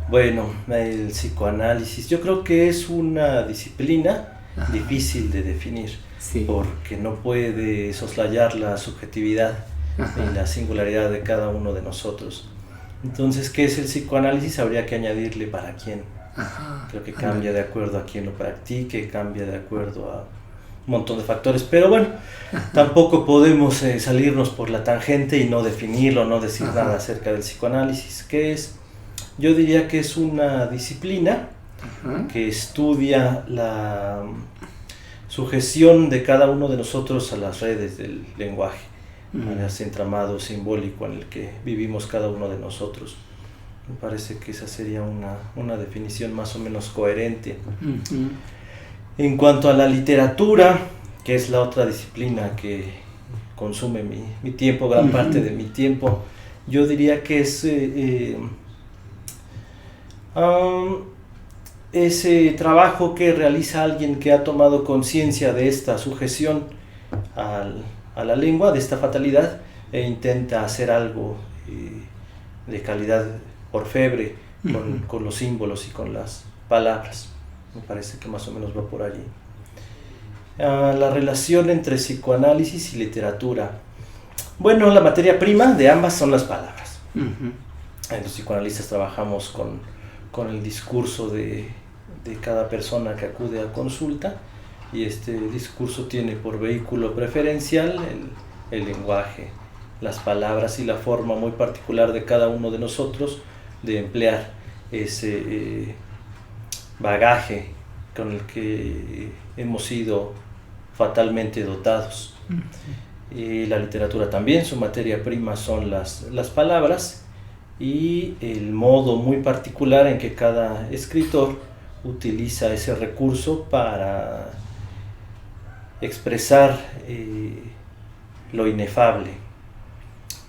Bueno, el psicoanálisis, yo creo que es una disciplina Ajá. difícil de definir, Sí. porque no puede soslayar la subjetividad Ajá. ni la singularidad de cada uno de nosotros. Entonces, ¿qué es el psicoanálisis? Habría que añadirle para quién. Ajá. Creo que cambia Ándale. de acuerdo a quien lo practique, cambia de acuerdo a un montón de factores, pero bueno, tampoco podemos salirnos por la tangente y no definirlo, no decir nada Ajá. acerca del psicoanálisis. ¿Qué es? Yo diría que es una disciplina Ajá. que estudia la sujeción de cada uno de nosotros a las redes del lenguaje, a ese entramado simbólico en el que vivimos cada uno de nosotros. Me parece que esa sería una definición más o menos coherente. Ujú. En cuanto a la literatura, que es la otra disciplina que consume mi tiempo, gran parte de mi tiempo, yo diría que es ese trabajo que realiza alguien que ha tomado conciencia de esta sujeción a la lengua, de esta fatalidad, e intenta hacer algo de calidad orfebre con los símbolos y con las palabras. Me parece que más o menos va por allí. La relación entre psicoanálisis y literatura. Bueno, la materia prima de ambas son las palabras. Los psicoanalistas trabajamos con el discurso de cada persona que acude a consulta, y este discurso tiene por vehículo preferencial el lenguaje, las palabras y la forma muy particular de cada uno de nosotros de emplear ese bagaje con el que hemos sido fatalmente dotados. Y la literatura también, su materia prima son las palabras y el modo muy particular en que cada escritor utiliza ese recurso para expresar lo inefable,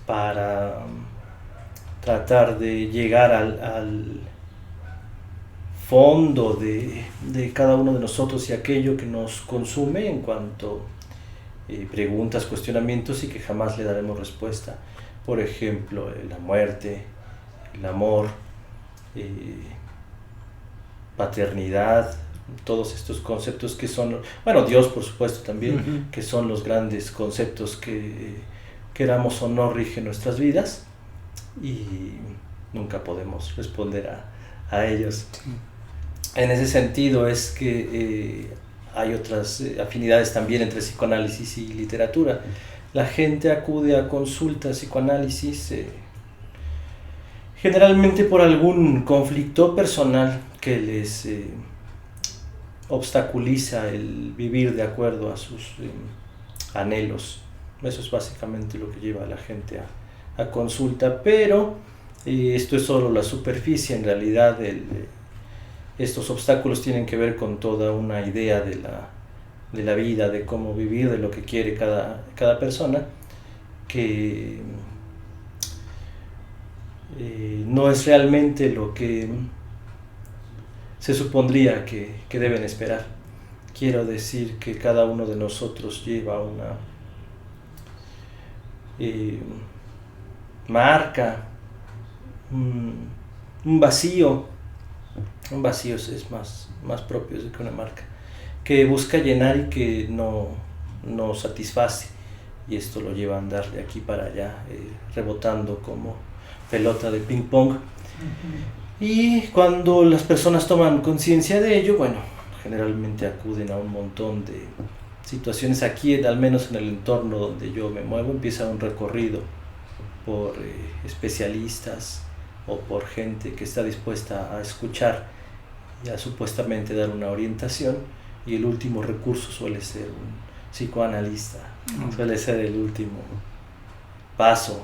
para tratar de llegar al fondo de cada uno de nosotros y aquello que nos consume en cuanto preguntas, cuestionamientos y que jamás le daremos respuesta. Por ejemplo, la muerte, el amor, paternidad, todos estos conceptos que son, bueno, Dios por supuesto también, que son los grandes conceptos que queramos o no rigen nuestras vidas y nunca podemos responder a ellos. En ese sentido es que hay otras afinidades también entre psicoanálisis y literatura. La gente acude a consultas psicoanálisis generalmente por algún conflicto personal que les obstaculiza el vivir de acuerdo a sus anhelos. Eso es básicamente lo que lleva a la gente a consulta, pero esto es solo la superficie. En realidad estos obstáculos tienen que ver con toda una idea de la vida, de cómo vivir, de lo que quiere cada persona, que no es realmente lo que se supondría que deben esperar. Quiero decir que cada uno de nosotros lleva una marca, un vacío. Un vacío es más propio que una marca, que busca llenar y que no satisface, y esto lo lleva a andar de aquí para allá, rebotando como pelota de ping pong. Y cuando las personas toman conciencia de ello, bueno, generalmente acuden a un montón de situaciones. Aquí, al menos en el entorno donde yo me muevo, empieza un recorrido por especialistas o por gente que está dispuesta a escuchar y a supuestamente dar una orientación, y el último recurso suele ser un psicoanalista, suele ser el último paso.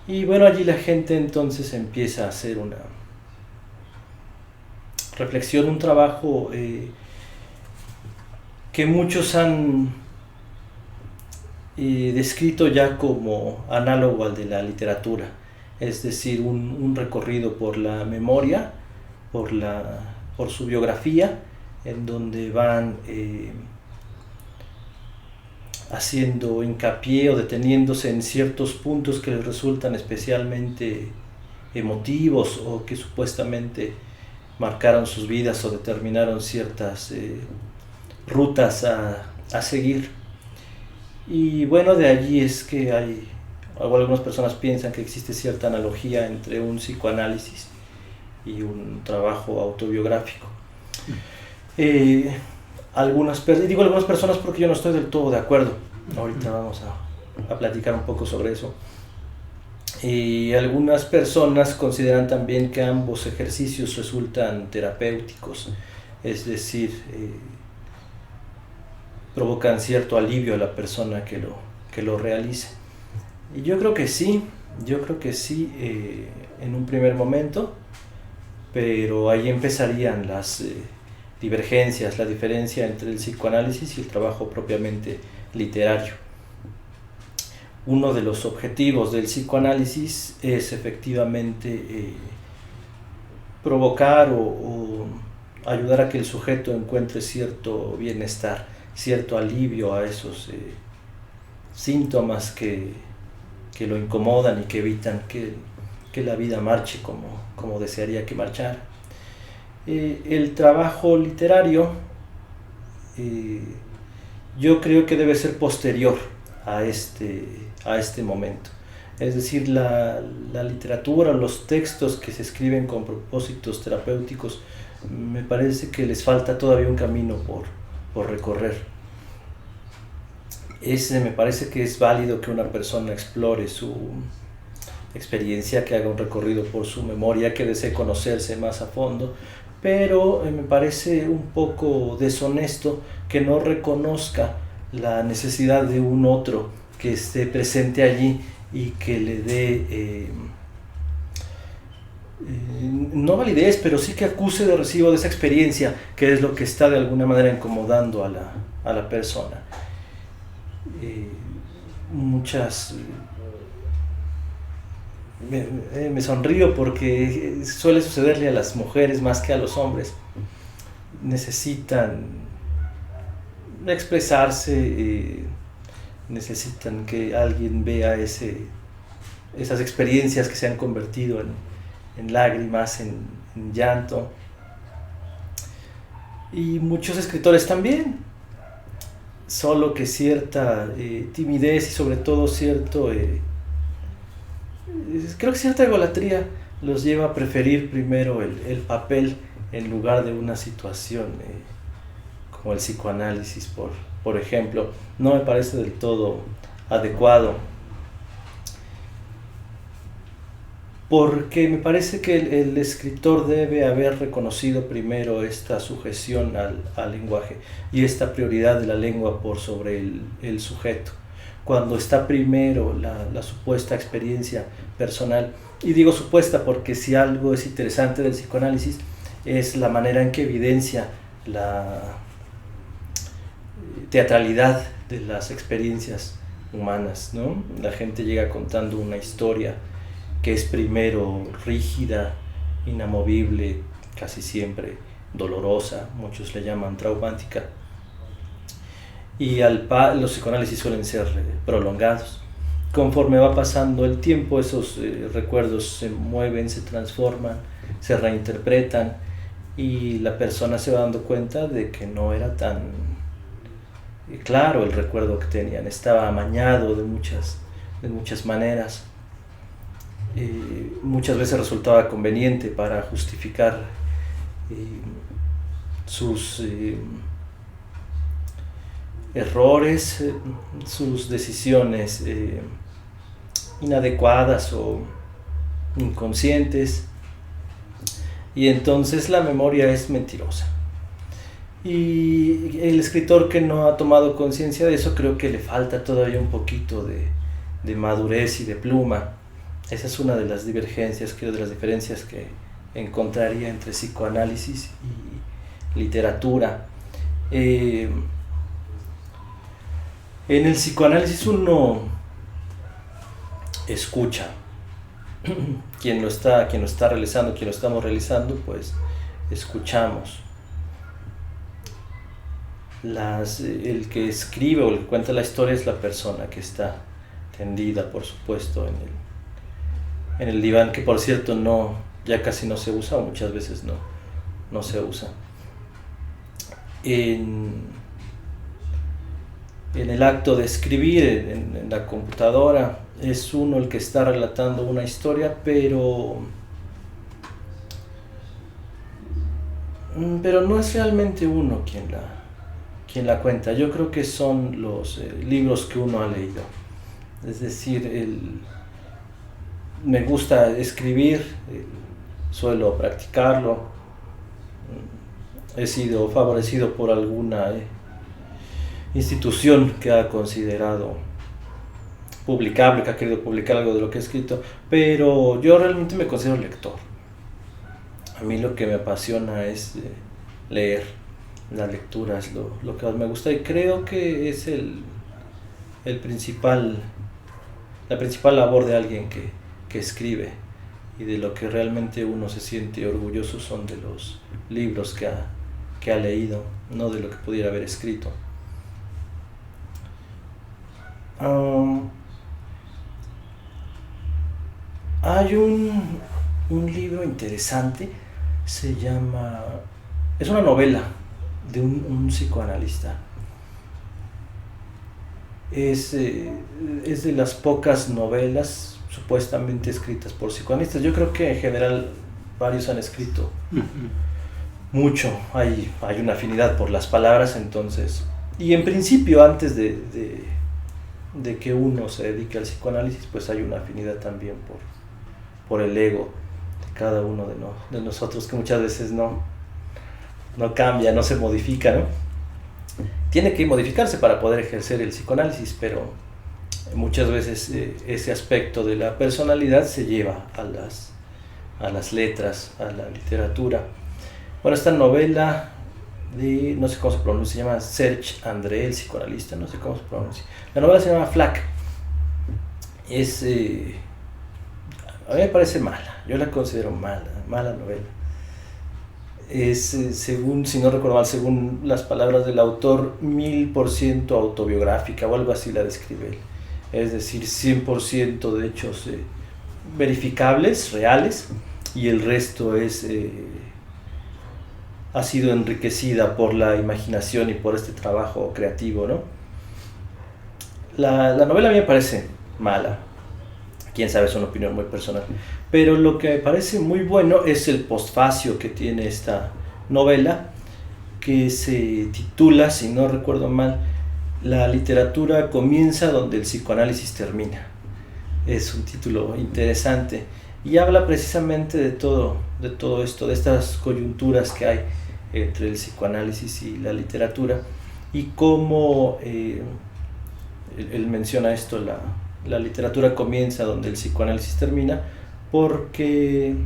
Y bueno, allí la gente entonces empieza a hacer una reflexión, un trabajo que muchos han descrito ya como análogo al de la literatura, es decir, un recorrido por la memoria, por su biografía, en donde van haciendo hincapié o deteniéndose en ciertos puntos que les resultan especialmente emotivos o que supuestamente marcaron sus vidas o determinaron ciertas rutas a seguir. Y bueno, de allí es que algunas personas piensan que existe cierta analogía entre un psicoanálisis y un trabajo autobiográfico. Algunas personas porque yo no estoy del todo de acuerdo. Ahorita vamos a platicar un poco sobre eso. Y algunas personas consideran también que ambos ejercicios resultan terapéuticos, es decir, provocan cierto alivio a la persona que lo realiza. Y yo creo que sí, en un primer momento, pero ahí empezarían las divergencias, la diferencia entre el psicoanálisis y el trabajo propiamente literario. Uno de los objetivos del psicoanálisis es efectivamente provocar o ayudar a que el sujeto encuentre cierto bienestar, cierto alivio a esos síntomas que lo incomodan y que evitan que la vida marche como desearía que marchara. El trabajo literario yo creo que debe ser posterior a este momento. Es decir, la literatura, los textos que se escriben con propósitos terapéuticos, me parece que les falta todavía un camino por recorrer. Me parece que es válido que una persona explore su experiencia, que haga un recorrido por su memoria, que desee conocerse más a fondo, pero me parece un poco deshonesto que no reconozca la necesidad de un otro que esté presente allí y que le dé no validez, pero sí que acuse de recibo de esa experiencia, que es lo que está de alguna manera incomodando a la persona. Me sonrío porque suele sucederle a las mujeres más que a los hombres. Necesitan expresarse, necesitan que alguien vea esas experiencias que se han convertido en lágrimas, en llanto. Y muchos escritores también, solo que cierta timidez y sobre todo creo que cierta egolatría los lleva a preferir primero el papel en lugar de una situación como el psicoanálisis, por ejemplo. No me parece del todo adecuado, porque me parece que el escritor debe haber reconocido primero esta sujeción al lenguaje y esta prioridad de la lengua por sobre el sujeto. Cuando está primero la supuesta experiencia personal, y digo supuesta porque si algo es interesante del psicoanálisis es la manera en que evidencia la teatralidad de las experiencias humanas, ¿no? La gente llega contando una historia que es primero rígida, inamovible, casi siempre dolorosa, muchos le llaman traumática, y los psicoanálisis suelen ser prolongados. Conforme va pasando el tiempo, esos recuerdos se mueven, se transforman, se reinterpretan, y la persona se va dando cuenta de que no era tan claro el recuerdo que tenían, estaba amañado de muchas maneras. Muchas veces resultaba conveniente para justificar sus errores, sus decisiones inadecuadas o inconscientes, y entonces la memoria es mentirosa. Y el escritor que no ha tomado conciencia de eso, creo que le falta todavía un poquito de madurez y de pluma. Esa es una de las divergencias, creo, de las diferencias que encontraría entre psicoanálisis y literatura. En el psicoanálisis uno escucha. Quien lo está realizando, quien lo estamos realizando, pues escuchamos. El que escribe o el que cuenta la historia es la persona que está tendida, por supuesto, en el diván, que por cierto no, ya casi no se usa, o muchas veces no se usa. En el acto de escribir en la computadora es uno el que está relatando una historia, pero no es realmente uno quien la cuenta. Yo creo que son los libros que uno ha leído. Es decir, me gusta escribir, suelo practicarlo, he sido favorecido por alguna institución que ha considerado publicable, que ha querido publicar algo de lo que he escrito, pero yo realmente me considero lector. A mí lo que me apasiona es leer. La lectura es lo que más me gusta, y creo que es la principal labor de alguien que escribe, y de lo que realmente uno se siente orgulloso son de los libros que ha leído, no de lo que pudiera haber escrito. Hay un libro interesante, es una novela de un psicoanalista. Es de las pocas novelas supuestamente escritas por psicoanalistas. Yo creo que en general varios han escrito mucho, hay una afinidad por las palabras, entonces, y en principio antes de que uno se dedique al psicoanálisis, pues hay una afinidad también por el ego de cada uno de nosotros, que muchas veces no cambia, no se modifica, ¿no? Tiene que modificarse para poder ejercer el psicoanálisis, pero muchas veces ese aspecto de la personalidad se lleva a las letras, a la literatura. Bueno, esta novela no sé cómo se pronuncia, se llama Serge André, el psicoanalista, no sé cómo se pronuncia. La novela se llama Flac. A mí me parece mala, yo la considero mala novela. Según, si no recuerdo mal, según las palabras del autor, 1000% autobiográfica o algo así la describe él. Es decir, 100% de hechos verificables, reales, y el resto ha sido enriquecida por la imaginación y por este trabajo creativo, ¿no? La novela a mí me parece mala, quién sabe, es una opinión muy personal, pero lo que me parece muy bueno es el postfacio que tiene esta novela, que se titula, si no recuerdo mal, La literatura comienza donde el psicoanálisis termina. Es un título interesante y habla precisamente de todo esto, de estas coyunturas que hay entre el psicoanálisis y la literatura, y cómo él menciona esto, la literatura comienza donde el psicoanálisis termina, porque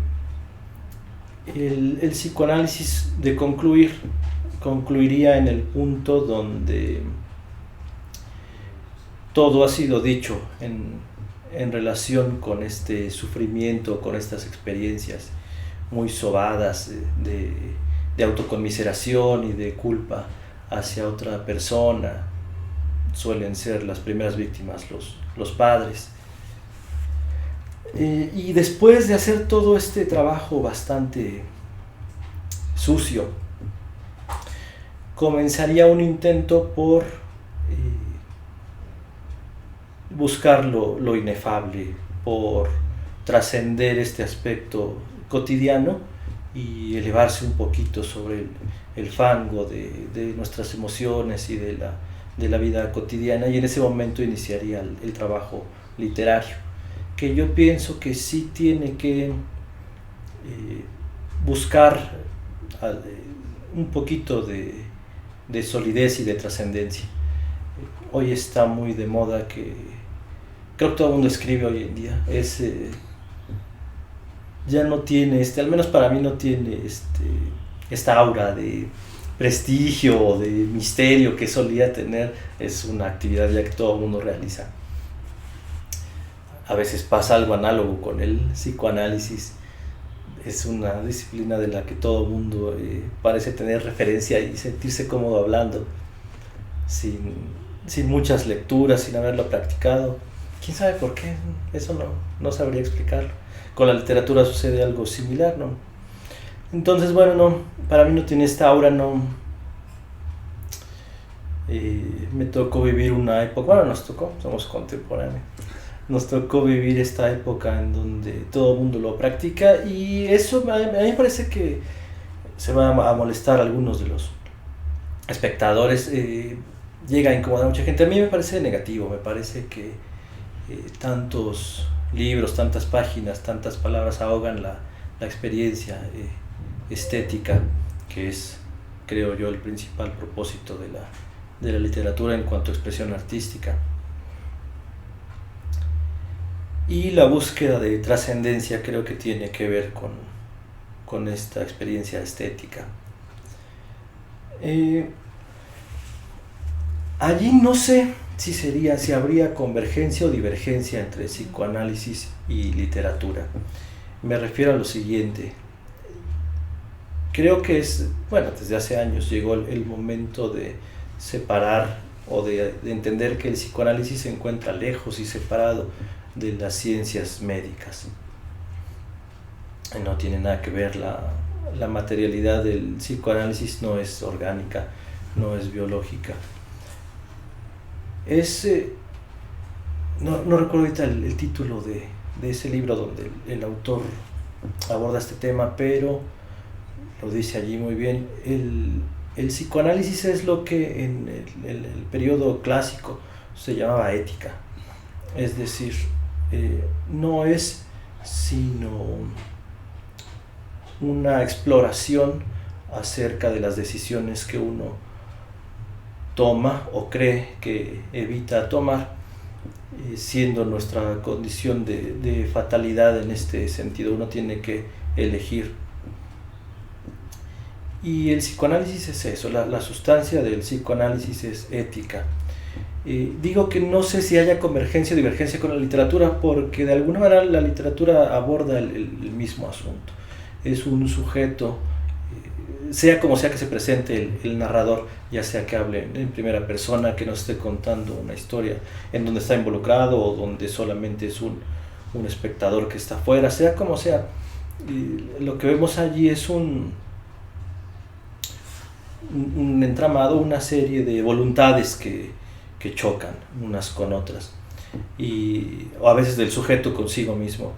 el psicoanálisis de concluiría en el punto donde todo ha sido dicho en relación con este sufrimiento, con estas experiencias muy sobadas de autoconmiseración y de culpa hacia otra persona. Suelen ser las primeras víctimas los padres. Y después de hacer todo este trabajo bastante sucio, comenzaría un intento por buscar lo inefable, por trascender este aspecto cotidiano y elevarse un poquito sobre el fango de nuestras emociones y de la vida cotidiana, y en ese momento iniciaría el trabajo literario, que yo pienso que sí tiene que buscar un poquito de solidez y de trascendencia. Hoy está muy de moda, creo que todo el mundo escribe hoy en día, ya no tiene, al menos para mí no tiene esta aura de prestigio o de misterio que solía tener. Es una actividad ya que todo el mundo realiza. A veces pasa algo análogo con el psicoanálisis. Es una disciplina de la que todo el mundo parece tener referencia y sentirse cómodo hablando, sin muchas lecturas, sin haberlo practicado. quién sabe por qué, eso no sabría explicarlo. Con la literatura sucede algo similar, ¿no? Entonces, bueno, no, para mí no tiene esta aura, no. Me tocó vivir una época, bueno, nos tocó, somos contemporáneos, nos tocó vivir esta época en donde todo el mundo lo practica y eso a mí me parece que se va a molestar a algunos de los espectadores, llega a incomodar a mucha gente. A mí me parece negativo, me parece que tantos libros, tantas páginas, tantas palabras ahogan la experiencia estética, que es, creo yo, el principal propósito de la literatura en cuanto a expresión artística. Y la búsqueda de trascendencia creo que tiene que ver con esta experiencia estética. Allí no sé si habría convergencia o divergencia entre psicoanálisis y literatura. Me refiero a lo siguiente. Creo que desde hace años llegó el momento de separar o de entender que el psicoanálisis se encuentra lejos y separado de las ciencias médicas. No tiene nada que ver, la materialidad del psicoanálisis no es orgánica, no es biológica. No recuerdo ahorita el título de ese libro donde el autor aborda este tema, pero lo dice allí muy bien. El psicoanálisis es lo que en el periodo clásico se llamaba ética, es decir, no es sino una exploración acerca de las decisiones que uno toma o cree que evita tomar, siendo nuestra condición de fatalidad en este sentido. Uno tiene que elegir. Y el psicoanálisis es eso, la sustancia del psicoanálisis es ética. Digo que no sé si haya convergencia o divergencia con la literatura, porque de alguna manera la literatura aborda el mismo asunto. Es un sujeto, sea como sea que se presente el narrador, ya sea que hable en primera persona, que nos esté contando una historia en donde está involucrado o donde solamente es un espectador que está afuera, sea como sea, lo que vemos allí es un entramado, una serie de voluntades que chocan unas con otras, o a veces del sujeto consigo mismo,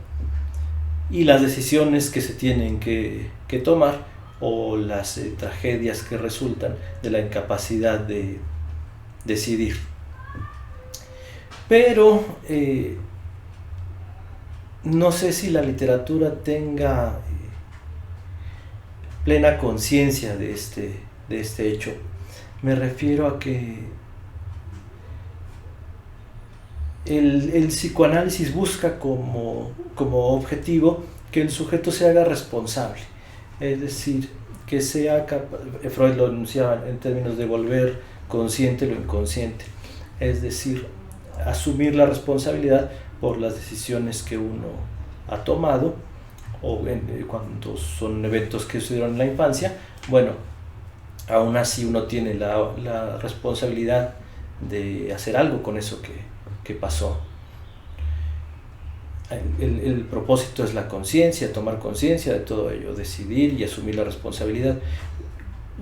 y las decisiones que se tienen que tomar, o las tragedias que resultan de la incapacidad de decidir. Pero no sé si la literatura tenga plena conciencia de este hecho. Me refiero a que el psicoanálisis busca como objetivo que el sujeto se haga responsable, es decir, que sea capaz. Freud lo enunciaba en términos de volver consciente lo inconsciente, es decir, asumir la responsabilidad por las decisiones que uno ha tomado, o cuando son eventos que sucedieron en la infancia. Bueno, aún así uno tiene la responsabilidad de hacer algo con eso que pasó. El propósito es la conciencia, tomar conciencia de todo ello, decidir y asumir la responsabilidad.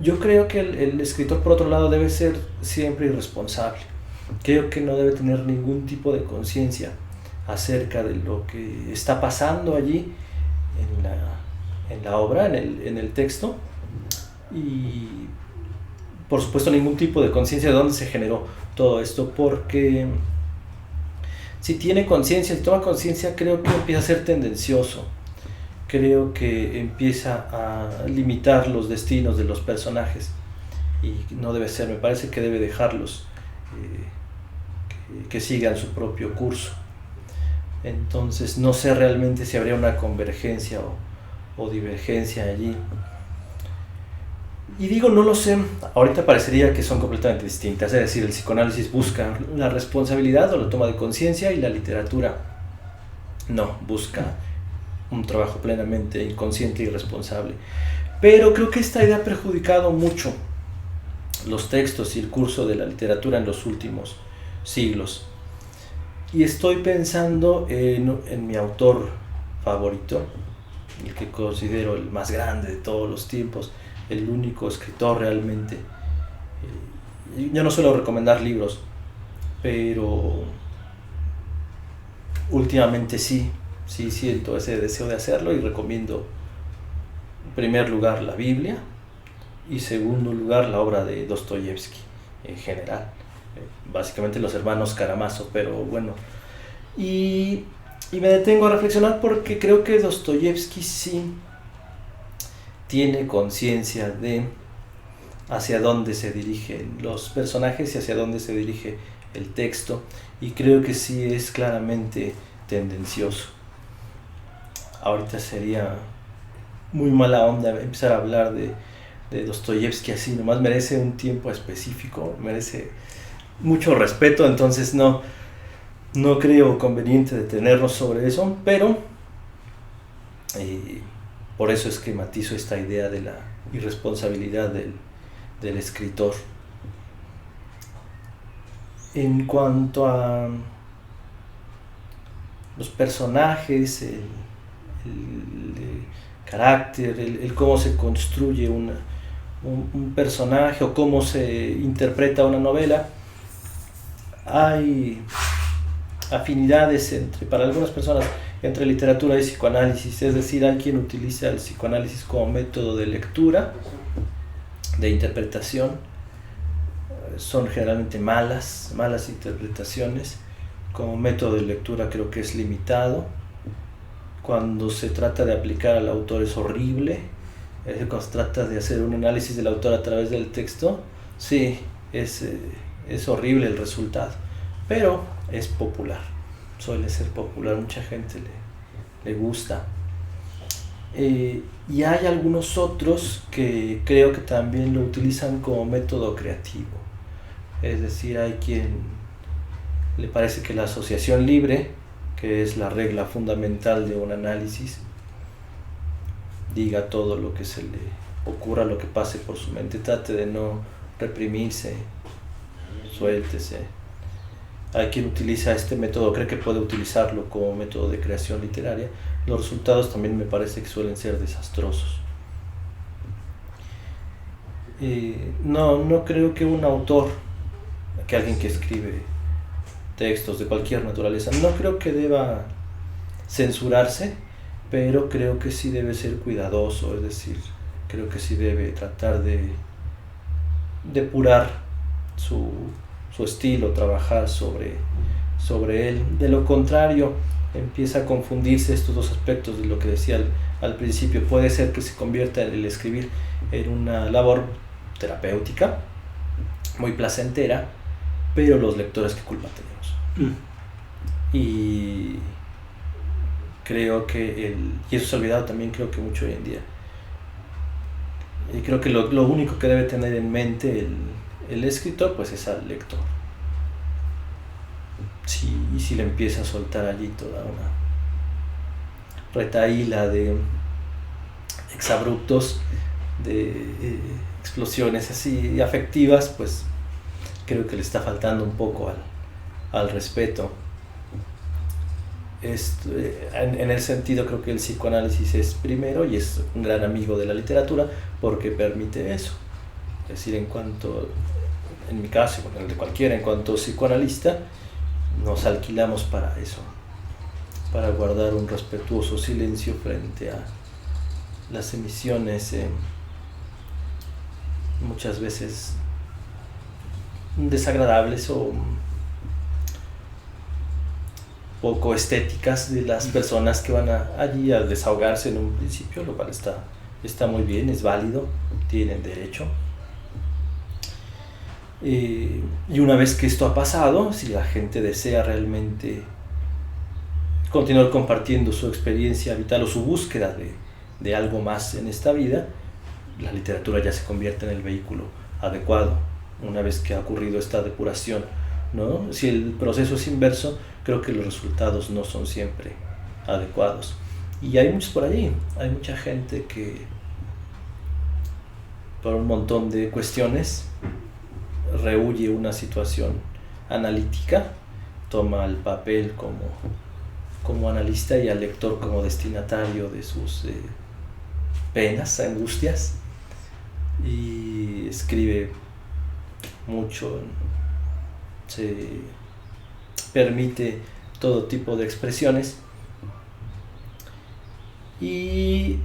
Yo creo que el escritor, por otro lado, debe ser siempre irresponsable. Creo que no debe tener ningún tipo de conciencia acerca de lo que está pasando allí en la obra, en el texto, y por supuesto ningún tipo de conciencia de dónde se generó todo esto, porque si tiene conciencia, si toma conciencia, creo que empieza a ser tendencioso, creo que empieza a limitar los destinos de los personajes, y no debe ser. Me parece que debe dejarlos que sigan su propio curso. Entonces no sé realmente si habría una convergencia o divergencia allí. Y digo, no lo sé, ahorita parecería que son completamente distintas, es decir, el psicoanálisis busca la responsabilidad o la toma de conciencia, y la literatura no, busca un trabajo plenamente inconsciente y responsable. Pero creo que esta idea ha perjudicado mucho los textos y el curso de la literatura en los últimos siglos. Y estoy pensando en mi autor favorito, el que considero el más grande de todos los tiempos, el único escritor realmente. Yo no suelo recomendar libros, pero últimamente sí siento ese deseo de hacerlo y recomiendo en primer lugar la Biblia y segundo lugar la obra de Dostoyevsky en general, básicamente los hermanos Karamazov, pero bueno, y me detengo a reflexionar porque creo que Dostoyevsky sí tiene conciencia de hacia dónde se dirigen los personajes y hacia dónde se dirige el texto, y creo que sí es claramente tendencioso. Ahorita sería muy mala onda empezar a hablar de Dostoyevsky así, nomás merece un tiempo específico, merece mucho respeto, entonces no creo conveniente detenernos sobre eso, pero por eso es que matizo esta idea de la irresponsabilidad del escritor. En cuanto a los personajes, el carácter, el cómo se construye un personaje o cómo se interpreta una novela, hay afinidades para algunas personas entre literatura y psicoanálisis, es decir, hay quien utiliza el psicoanálisis como método de lectura, de interpretación. Son generalmente malas interpretaciones. Como método de lectura creo que es limitado. Cuando se trata de aplicar al autor es horrible. Cuando se trata de hacer un análisis del autor a través del texto, sí, es horrible el resultado, pero es popular, suele ser popular, mucha gente le gusta. Y hay algunos otros que creo que también lo utilizan como método creativo. Es decir, hay quien le parece que la asociación libre, que es la regla fundamental de un análisis, diga todo lo que se le ocurra, lo que pase por su mente, trate de no reprimirse, suéltese. Hay quien utiliza este método, cree que puede utilizarlo como método de creación literaria. Los resultados también me parece que suelen ser desastrosos. No creo que un autor, que alguien que escribe textos de cualquier naturaleza, no creo que deba censurarse, pero creo que sí debe ser cuidadoso, es decir, creo que sí debe tratar de depurar su estilo, trabajar sobre él. De lo contrario, empieza a confundirse estos dos aspectos de lo que decía al principio. Puede ser que se convierta el escribir en una labor terapéutica, muy placentera, pero los lectores, ¿qué culpa tenemos? Y creo que y eso se ha olvidado también, creo que mucho hoy en día. Y creo que lo único que debe tener en mente el escritor pues es al lector. Y si le empieza a soltar allí toda una retahíla de exabruptos, de explosiones así afectivas, pues creo que le está faltando un poco al respeto. En el sentido, creo que el psicoanálisis es primero y es un gran amigo de la literatura porque permite eso. Es decir, en mi caso, en el de cualquiera, en cuanto psicoanalista, nos alquilamos para eso, para guardar un respetuoso silencio frente a las emisiones muchas veces desagradables o poco estéticas de las personas que van allí a desahogarse en un principio, lo cual está muy bien, es válido, tienen derecho. Y una vez que esto ha pasado, si la gente desea realmente continuar compartiendo su experiencia vital o su búsqueda de algo más en esta vida, la literatura ya se convierte en el vehículo adecuado una vez que ha ocurrido esta depuración, ¿no? Si el proceso es inverso, creo que los resultados no son siempre adecuados. Y hay muchos por allí, hay mucha gente que por un montón de cuestiones rehuye una situación analítica toma el papel como analista y al lector como destinatario de sus penas, angustias, y escribe mucho, se permite todo tipo de expresiones y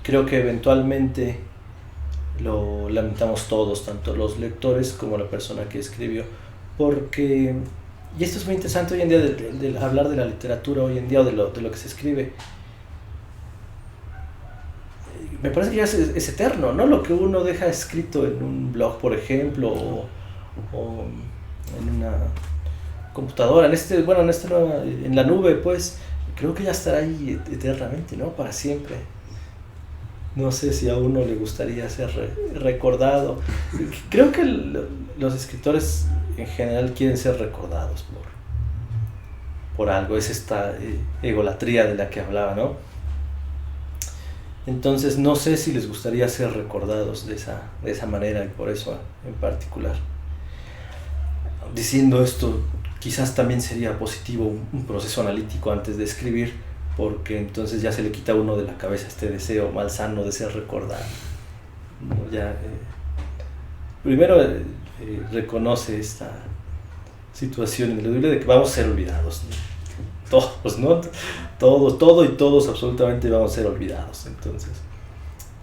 creo que eventualmente lo lamentamos todos, tanto los lectores como la persona que escribió, porque, y esto es muy interesante hoy en día de hablar de la literatura hoy en día o de lo que se escribe, me parece que ya es eterno, ¿no? Lo que uno deja escrito en un blog, por ejemplo, o en una computadora, en la nube, pues, creo que ya estará ahí eternamente, ¿no? Para siempre. No sé si a uno le gustaría ser recordado. Creo que los escritores en general quieren ser recordados por algo. Es esta egolatría de la que hablaba, ¿no? Entonces no sé si les gustaría ser recordados de esa manera y por eso en particular. Diciendo esto, quizás también sería positivo un proceso analítico antes de escribir, porque entonces ya se le quita a uno de la cabeza este deseo malsano de ser recordado. Ya, primero reconoce esta situación ineludible de que vamos a ser olvidados, ¿no? Todos, ¿no? Todo y todos absolutamente vamos a ser olvidados. Entonces,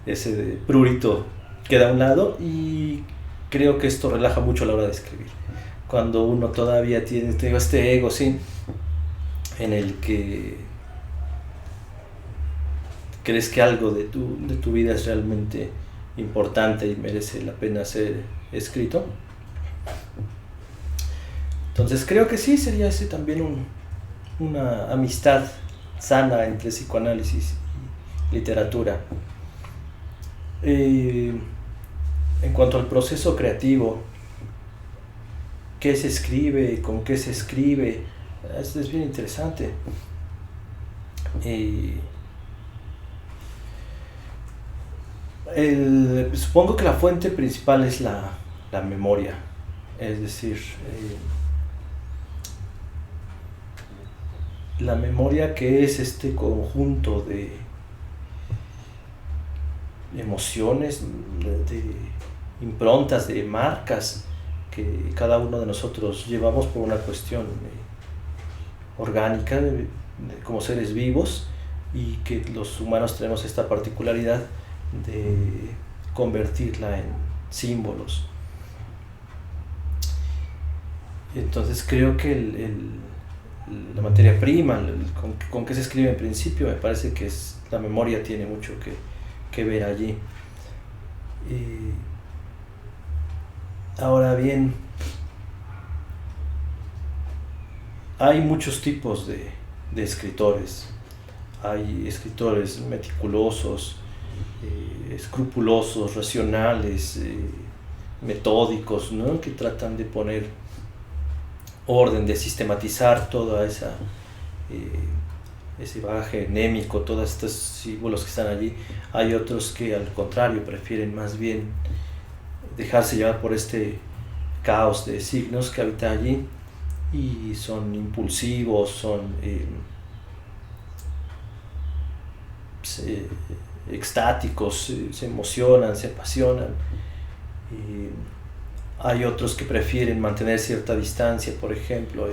ese prurito queda a un lado y creo que esto relaja mucho a la hora de escribir. Cuando uno todavía tiene este ego, ¿sí? En el que crees que algo de tu vida es realmente importante y merece la pena ser escrito. Entonces creo que sí, sería ese también una amistad sana entre psicoanálisis y literatura. En cuanto al proceso creativo, qué se escribe, con qué se escribe, esto es bien interesante. Supongo que la fuente principal es la memoria, es decir, la memoria, que es este conjunto de emociones, de improntas, de marcas que cada uno de nosotros llevamos por una cuestión orgánica, como seres vivos, y que los humanos tenemos esta particularidad de convertirla en símbolos. Entonces creo que la materia prima, con que se escribe en principio, me parece que la memoria tiene mucho que ver allí. Ahora bien, hay muchos tipos de escritores. Hay escritores meticulosos, escrupulosos, racionales, metódicos, ¿no? Que tratan de poner orden, de sistematizar toda ese bagaje anémico, todos estos símbolos que están allí. Hay otros que al contrario prefieren más bien dejarse llevar por este caos de signos que habita allí y son impulsivos, son extáticos, se emocionan, se apasionan. Hay otros que prefieren mantener cierta distancia, por ejemplo,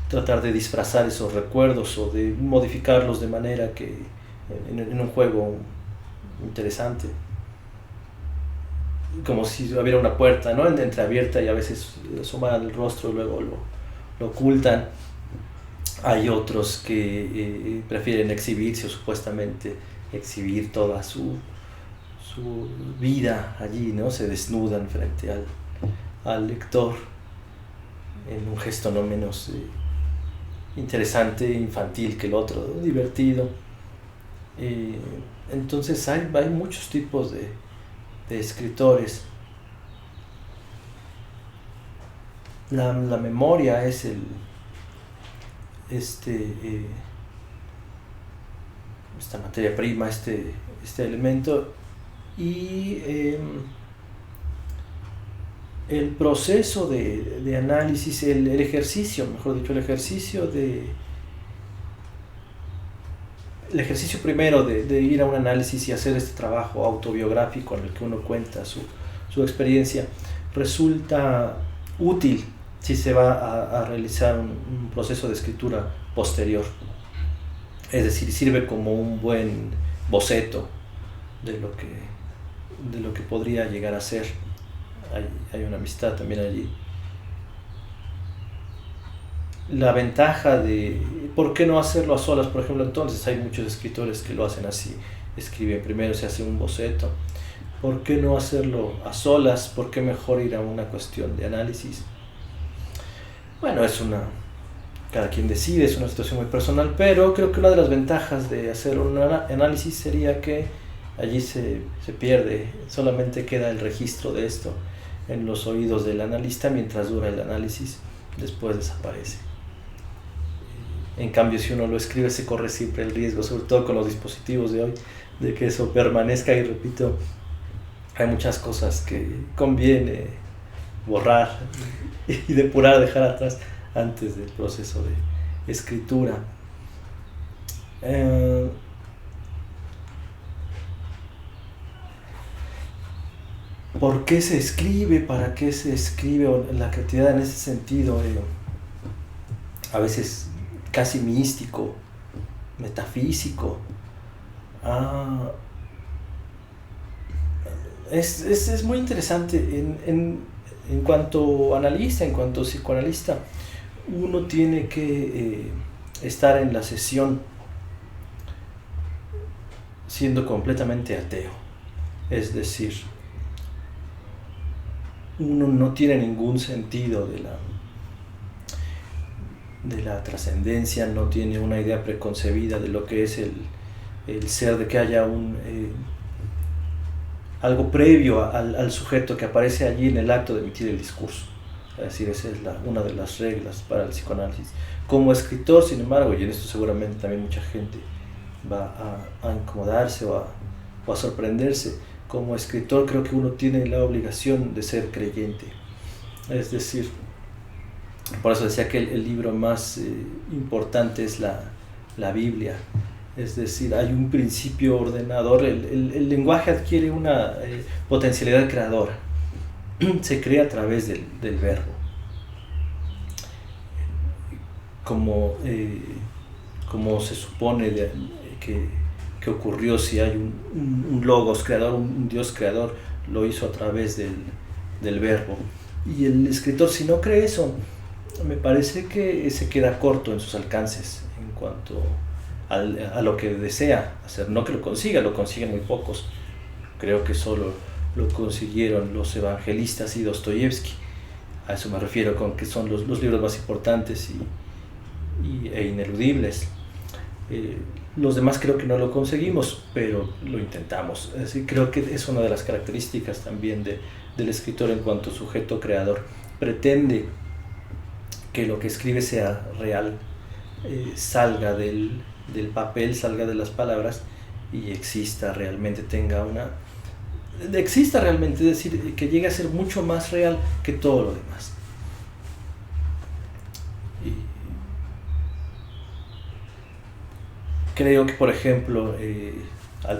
tratar de disfrazar esos recuerdos o de modificarlos de manera que en un juego interesante, como si hubiera una puerta, ¿no? Entreabierta, y a veces asoman el rostro y luego lo ocultan. Hay otros que prefieren exhibirse o supuestamente exhibir toda su vida allí, ¿no? Se desnudan frente al lector en un gesto no menos interesante, infantil que el otro, ¿no? Divertido. Entonces hay muchos tipos de escritores. La memoria es esta materia prima, este elemento, y el proceso de análisis, el ejercicio, mejor dicho, el ejercicio primero de ir a un análisis y hacer este trabajo autobiográfico en el que uno cuenta su experiencia, resulta útil si se va a realizar un proceso de escritura posterior. Es decir, sirve como un buen boceto de lo que podría llegar a ser. Hay una amistad también allí. La ventaja de por qué no hacerlo a solas, por ejemplo, entonces hay muchos escritores que lo hacen así, escriben primero, se hace un boceto. ¿Por qué no hacerlo a solas? ¿Por qué mejor ir a una cuestión de análisis? Bueno, cada quien decide, es una situación muy personal, pero creo que una de las ventajas de hacer un análisis sería que allí se pierde, solamente queda el registro de esto en los oídos del analista mientras dura el análisis, después desaparece. En cambio, si uno lo escribe, se corre siempre el riesgo, sobre todo con los dispositivos de hoy, de que eso permanezca. Y repito, hay muchas cosas que conviene borrar y depurar, dejar atrás antes del proceso de escritura. ¿Por qué se escribe? ¿Para qué se escribe? La creatividad en ese sentido, a veces casi místico, metafísico. Es muy interesante en cuanto analista, en cuanto psicoanalista. Uno tiene que estar en la sesión siendo completamente ateo. Es decir, uno no tiene ningún sentido de la trascendencia, no tiene una idea preconcebida de lo que es el ser, de que haya algo previo al sujeto que aparece allí en el acto de emitir el discurso. Es decir, esa es una de las reglas para el psicoanálisis. Como escritor, sin embargo, y en esto seguramente también mucha gente va a incomodarse o a sorprenderse, como escritor creo que uno tiene la obligación de ser creyente. Es decir, por eso decía que el libro más importante es la Biblia. Es decir, hay un principio ordenador, el lenguaje adquiere una potencialidad creadora, se crea a través del verbo. Como se supone que ocurrió, si hay un logos creador, un Dios creador, lo hizo a través del verbo. Y el escritor, si no cree eso, me parece que se queda corto en sus alcances en cuanto a lo que desea hacer. No que lo consiguen muy pocos. Creo que solo lo consiguieron los evangelistas y Dostoyevsky. A eso me refiero, con que son los libros más importantes e ineludibles. Los demás creo que no lo conseguimos, pero lo intentamos. Es decir, creo que es una de las características también del escritor en cuanto sujeto creador. Pretende que lo que escribe sea real, salga del papel, salga de las palabras y exista realmente, es decir, que llegue a ser mucho más real que todo lo demás. Y creo que, por ejemplo,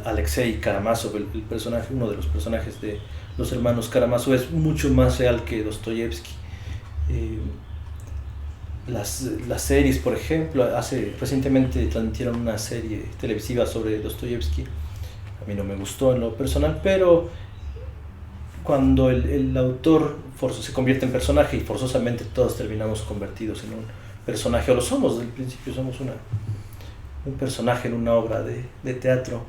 Alexei Karamazov, el personaje, uno de los personajes de los hermanos Karamazov, es mucho más real que Dostoyevsky. Las series, por ejemplo, recientemente transmitieron una serie televisiva sobre Dostoyevsky. A mí no me gustó en lo personal, pero cuando el autor se convierte en personaje, y forzosamente todos terminamos convertidos en un personaje, o lo somos desde el principio, somos un personaje en una obra de teatro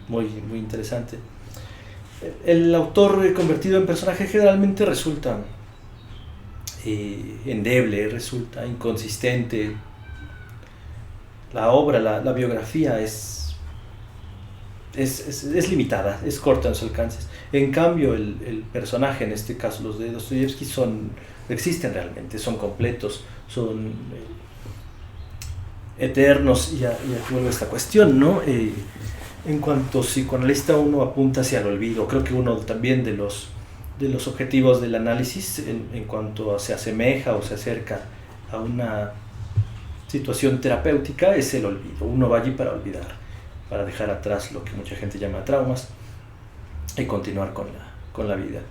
muy, muy interesante. El autor convertido en personaje generalmente resulta endeble, resulta inconsistente. La obra, la biografía es limitada, es corta en sus alcances. En cambio, el personaje, en este caso los de Dostoyevsky, existen realmente, son completos, son eternos. Y aquí vuelve esta cuestión, ¿no? En cuanto psicoanalista uno apunta hacia el olvido. Creo que uno también de los de los objetivos del análisis en cuanto se asemeja o se acerca a una situación terapéutica es el olvido. Uno va allí para olvidar, para dejar atrás lo que mucha gente llama traumas y continuar con la vida.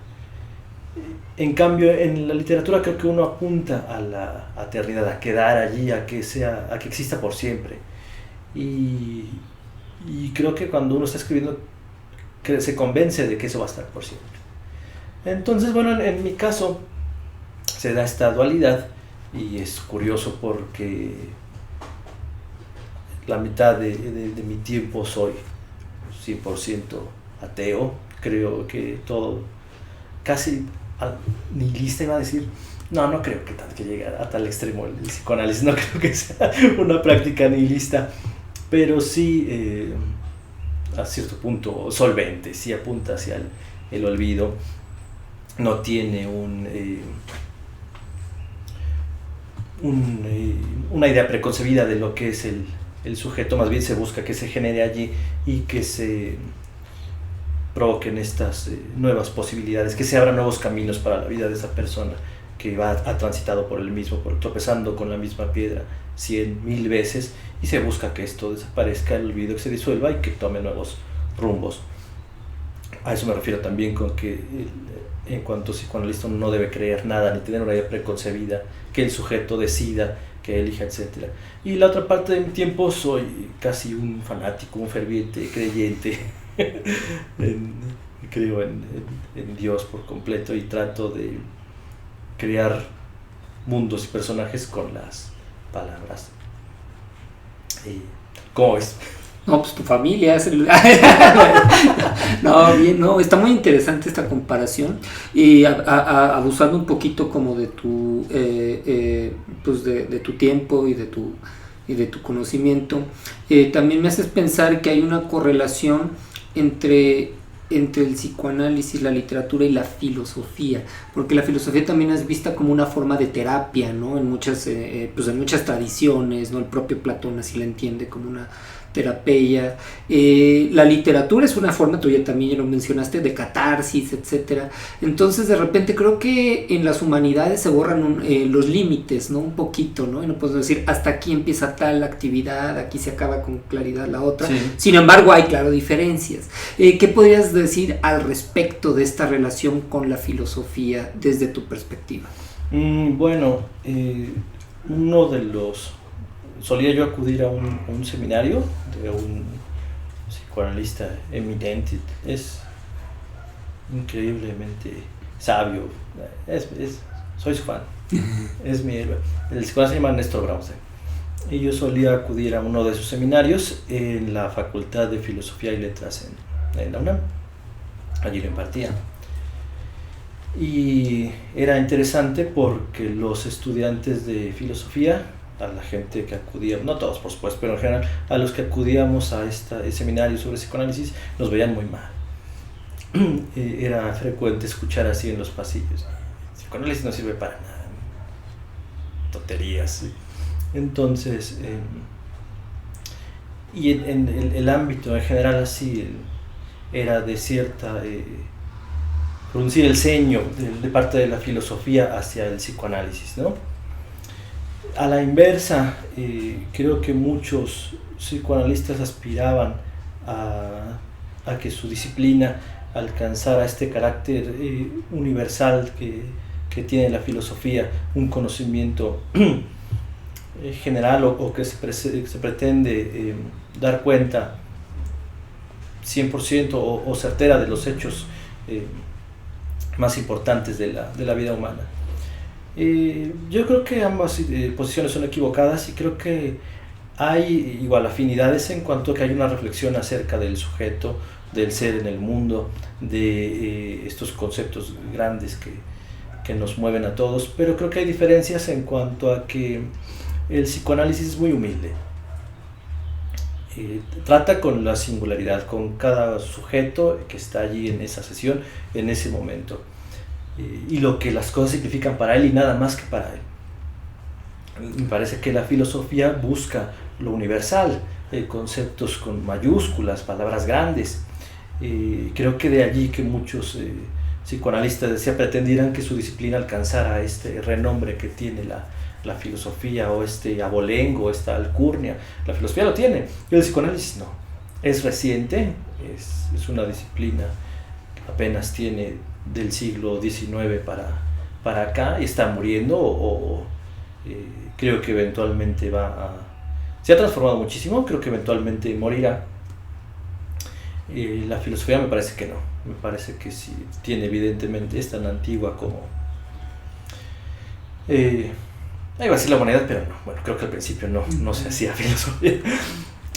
En cambio, en la literatura creo que uno apunta a la eternidad, a quedar allí, a que exista por siempre. Y creo que cuando uno está escribiendo, que se convence de que eso va a estar por siempre. Entonces, bueno, en mi caso se da esta dualidad y es curioso porque la mitad de mi tiempo soy 100% ateo. Creo que todo, casi nihilista, iba a decir. No creo que llegue a tal extremo el psicoanálisis, no creo que sea una práctica nihilista, pero sí a cierto punto solvente, sí apunta hacia el olvido, no tiene una idea preconcebida de lo que es el sujeto, más bien se busca que se genere allí y que se provoquen estas nuevas posibilidades, que se abran nuevos caminos para la vida de esa persona que ha transitado por el mismo, tropezando con la misma piedra 100,000 veces, y se busca que esto desaparezca, el olvido, que se disuelva y que tome nuevos rumbos. A eso me refiero también con que en cuanto psicoanalista uno no debe creer nada ni tener una idea preconcebida, que el sujeto decida, que elija, etc. Y la otra parte de mi tiempo soy casi un fanático, un ferviente creyente. Creo en Dios por completo y trato de crear mundos y personajes con las palabras. ¿Cómo ves? No, pues tu familia es el... No, bien, no, está muy interesante esta comparación y abusando un poquito como de tu pues de tu tiempo y de tu conocimiento, también me haces pensar que hay una correlación entre el psicoanálisis, la literatura y la filosofía, porque la filosofía también es vista como una forma de terapia, ¿no? En muchas tradiciones, ¿no? El propio Platón así la entiende como una terapia. La literatura es una forma, tú ya también lo mencionaste, de catarsis, etcétera. Entonces de repente creo que en las humanidades se borran los límites, ¿no? Un poquito, ¿no? Y no podemos decir hasta aquí empieza tal actividad, aquí se acaba con claridad la otra. Sí. Sin embargo hay, claro, diferencias. ¿Qué podrías decir al respecto de esta relación con la filosofía desde tu perspectiva? Bueno, solía yo acudir a un seminario de un psicoanalista eminente, es increíblemente sabio, soy su fan, es mi héroe. El psicoanalista se llama Néstor Braunsheim, y yo solía acudir a uno de sus seminarios en la Facultad de Filosofía y Letras en la UNAM, allí lo impartía. Y era interesante porque los estudiantes de filosofía, a la gente que acudía, no todos por supuesto, pero en general a los que acudíamos a este seminario sobre psicoanálisis, nos veían muy mal. Era frecuente escuchar así en los pasillos: el psicoanálisis no sirve para nada, tonterías. Entonces, y en el ámbito en general así, era de cierta... fruncir el ceño de parte de la filosofía hacia el psicoanálisis, ¿no? A la inversa, creo que muchos psicoanalistas aspiraban a que su disciplina alcanzara este carácter universal que tiene la filosofía, un conocimiento general o que se pretende dar cuenta 100% o certera de los hechos más importantes de la vida humana. Yo creo que ambas posiciones son equivocadas y creo que hay igual afinidades en cuanto a que hay una reflexión acerca del sujeto, del ser en el mundo, de estos conceptos grandes que nos mueven a todos, pero creo que hay diferencias en cuanto a que el psicoanálisis es muy humilde. Trata con la singularidad, con cada sujeto que está allí en esa sesión, en ese momento, y lo que las cosas significan para él y nada más que para él. Me parece que la filosofía busca lo universal, conceptos con mayúsculas, palabras grandes. Creo que de allí que muchos psicoanalistas decía, pretendieran que su disciplina alcanzara este renombre que tiene la filosofía, o este abolengo, esta alcurnia. La filosofía lo tiene, y el psicoanálisis no. Es reciente, es una disciplina que apenas tiene del siglo XIX para acá, y está muriendo, creo que eventualmente se ha transformado muchísimo, creo que eventualmente morirá. La filosofía me parece que no, me parece que sí tiene, evidentemente, es tan antigua como... iba a decir la humanidad, pero no, bueno, creo que al principio no se hacía filosofía,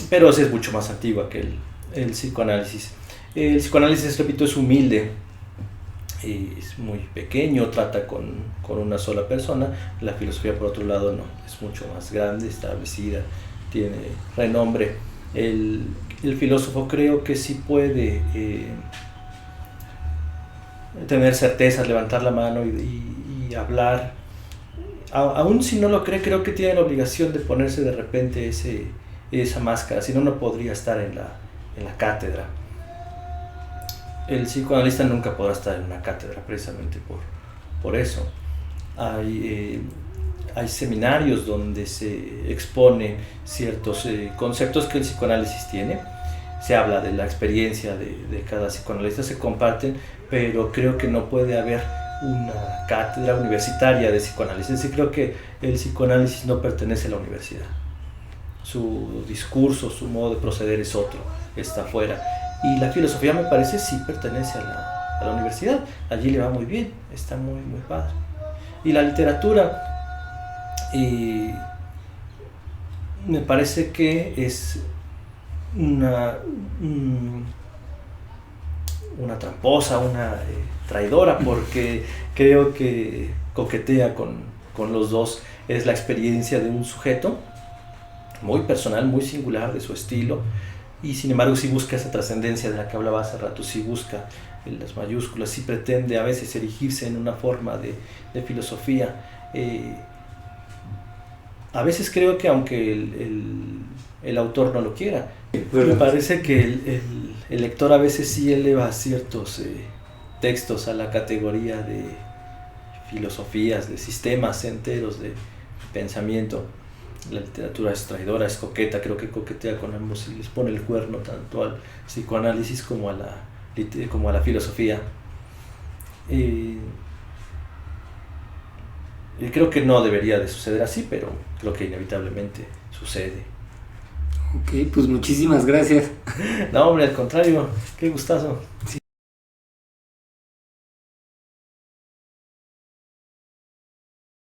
pero sí es mucho más antigua que el psicoanálisis. El psicoanálisis, repito, es humilde, es muy pequeño, trata con una sola persona. La filosofía, por otro lado, no, es mucho más grande, establecida, tiene renombre. El filósofo creo que sí puede tener certezas, levantar la mano y hablar. Aún si no lo cree, creo que tiene la obligación de ponerse de repente esa máscara, si no podría estar en la cátedra. El psicoanalista nunca podrá estar en una cátedra, precisamente por eso. Hay seminarios donde se exponen ciertos conceptos que el psicoanálisis tiene. Se habla de la experiencia de cada psicoanalista, se comparten, pero creo que no puede haber una cátedra universitaria de psicoanálisis. Es decir, creo que el psicoanálisis no pertenece a la universidad. Su discurso, su modo de proceder es otro, está fuera. Y la filosofía, me parece, sí pertenece a la universidad. Allí le va muy bien, está muy, muy padre. Y la literatura, me parece que es una tramposa, una traidora, porque creo que coquetea con los dos. Es la experiencia de un sujeto muy personal, muy singular de su estilo, y sin embargo sí busca esa trascendencia de la que hablaba hace rato, sí busca las mayúsculas, sí pretende a veces erigirse en una forma de filosofía. A veces creo que aunque el autor no lo quiera, me parece que el lector a veces sí eleva ciertos textos a la categoría de filosofías, de sistemas enteros de pensamiento. La literatura es traidora, es coqueta, creo que coquetea con ambos y les pone el cuerno tanto al psicoanálisis como a la filosofía. Creo que no debería de suceder así, pero creo que inevitablemente sucede. Ok, pues muchísimas gracias. No, hombre, al contrario, qué gustazo. Sí.